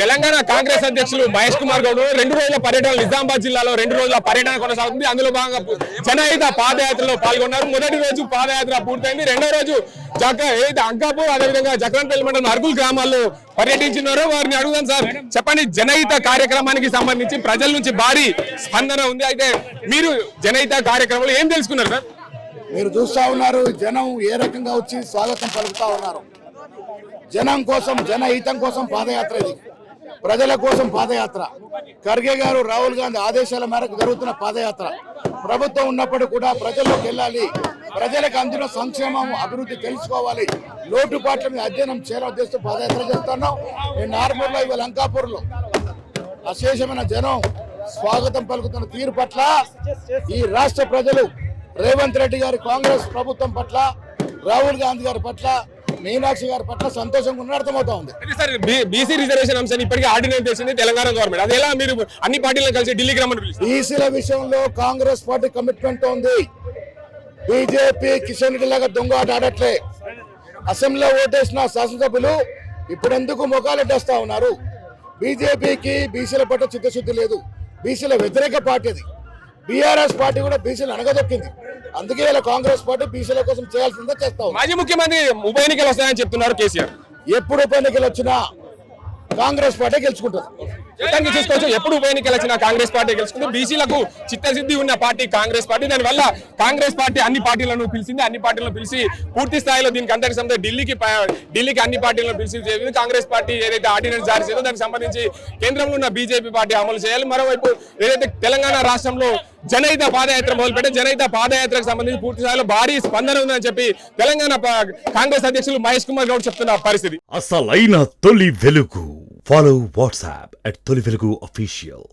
తెలంగాణ కాంగ్రెస్ అధ్యక్షులు మహేష్ కుమార్ గౌడ్ 2 రోజుల పర్యటన నిజామాబాద్ జిల్లాలో 2 రోజుల పర్యటన కొనసాగుతుంది. అందులో భాగంగా జనహిత పాదయాత్రలో పాల్గొన్నారు. మొదటి రోజు పాదయాత్ర పూర్తయింది. రెండో రోజు అంకాపూర్ అదేవిధంగా జక్రన్పల్లి మండలం అర్గుల్ గ్రామాల్లో పర్యటించినారో వారిని అడుగుదాం. సార్ చెప్పండి, జనహిత కార్యక్రమానికి సంబంధించి ప్రజల నుంచి భారీ స్పందన ఉంది. అయితే మీరు జనహిత కార్యక్రమంలో ఏం తెలుసుకున్నారు సార్? మీరు చూస్తా ఉన్నారు, జనం ఏ రకంగా వచ్చి స్వాగతం పలుకుతా ఉన్నారు. జనం కోసం, జనహితం కోసం పాదయాత్ర, ఇది ప్రజల కోసం పాదయాత్ర. ఖర్గే గారు, రాహుల్ గాంధీ ఆదేశాల మేరకు జరుగుతున్న పాదయాత్ర. ప్రభుత్వం ఉన్నప్పుడు కూడా ప్రజల్లోకి వెళ్ళాలి, ప్రజలకు అందులో సంక్షేమం, అభివృద్ధి తెలుసుకోవాలి, లోటుపాట్ల మీద అధ్యయనం చేస్తూ పాదయాత్ర చేస్తున్నాం. నేను నార్మూర్లో, ఇవాళ అంకాపూర్లో అశేషమైన జనం స్వాగతం పలుకుతున్న తీరు పట్ల ఈ రాష్ట్ర ప్రజలు రేవంత్ రెడ్డి గారి కాంగ్రెస్ ప్రభుత్వం పట్ల, రాహుల్ గాంధీ గారి పట్ల, మీనాక్షి గారి పట్ల సంతోషంగా ఉన్న అర్థమవుతా ఉంది. బీసీ రిజర్వేషన్ అంశాన్ని ఇప్పటికే ఆర్డినెన్స్ చేసింది తెలంగాణ గవర్నమెంట్. అది ఎలా మీరు అన్ని పార్టీలను కలిసి ఢిల్లీకి రమ్మని పిలిచారు? బీసీల విషయంలో కాంగ్రెస్ పార్టీ కమిట్మెంట్ ఉంది. బీజేపీ కిషన్ రెడ్డి లాగా దొంగ ఆట ఆడట్లే. అసెంబ్లీలో ఓటేసిన శాసనసభ్యులు ఇప్పుడెందుకు మొఖాలెట్టేస్తా ఉన్నారు? బీజేపీకి బీసీల పట్ల చిత్తశుద్ధి లేదు. బీసీల వ్యతిరేక పార్టీ అది. బీఆర్ఎస్ పార్టీ కూడా బీసీలు అనగదొక్కింది. అందుకే ఇలా కాంగ్రెస్ పార్టీ బీసీల కోసం చేయాల్సిందే చేస్తాం. మాజీ ముఖ్యమంత్రి ఉప ఎన్నికలు వస్తాయని చెప్తున్నారు కేసీఆర్. ఎప్పుడు ఉప ఎన్నికలు వచ్చినా కాంగ్రెస్ పార్టీ గెలుచుకుంటుంది. చూసుకోవచ్చు, ఎప్పుడు ఉప ఎన్నికలు వచ్చినా కాంగ్రెస్ పార్టీ గెలుచుకుంటుంది. బీసీలకు చిత్తశుద్ధి ఉన్న పార్టీ కాంగ్రెస్ పార్టీ. దానివల్ల కాంగ్రెస్ పార్టీ అన్ని పార్టీలను పిలిచింది. అన్ని పార్టీలను పిలిచి పూర్తి స్థాయిలో దీనికి అందరికి సంబంధించి ఢిల్లీకి అన్ని పార్టీలను పిలిచి చేసింది. కాంగ్రెస్ పార్టీ ఏదైతే ఆర్డినెన్స్ జారీ చేసిందో దానికి సంబంధించి కేంద్రంలో ఉన్న బీజేపీ పార్టీ అమలు చేయాలి. మరోవైపు ఏదైతే తెలంగాణ రాష్ట్రంలో జనహిత పాదయాత్ర మొదలుపెట్టే జనహిత పాదయాత్రకు సంబంధించి పూర్తి స్థాయిలో భారీ స్పందన ఉందని చెప్పి తెలంగాణ కాంగ్రెస్ అధ్యక్షులు మహేష్ కుమార్ గౌడ్ చెప్తున్న పరిస్థితి. అసలైన తొలి వెలుగు. Follow WhatsApp at Toli Velugu Official.